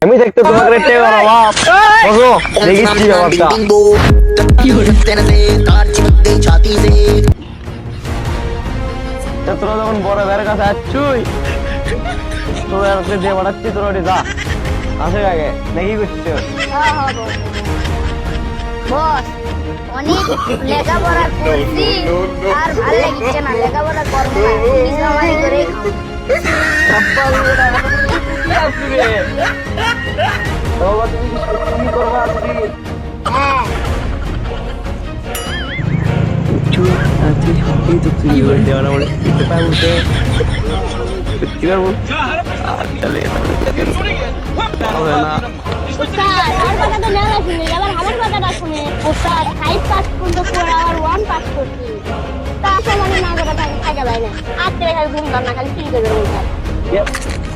আমি দেখতে তোমাকে রেটে করা বাপ বসো দেখিচ্ছি ব্যাপারটা তোরা যখন বড় ভাইয়ের কাছে আসছুই তোরা দিয়ে বাড়াচ্ছি তোরা ওটি যা আসে আগে দেখি করছো বস অনেক লেখাপড়া করছি আর ভালো লাগছে না লেখাপড়া করবো না পুলিশ আমারই করে ঘুম না খালি কি করবে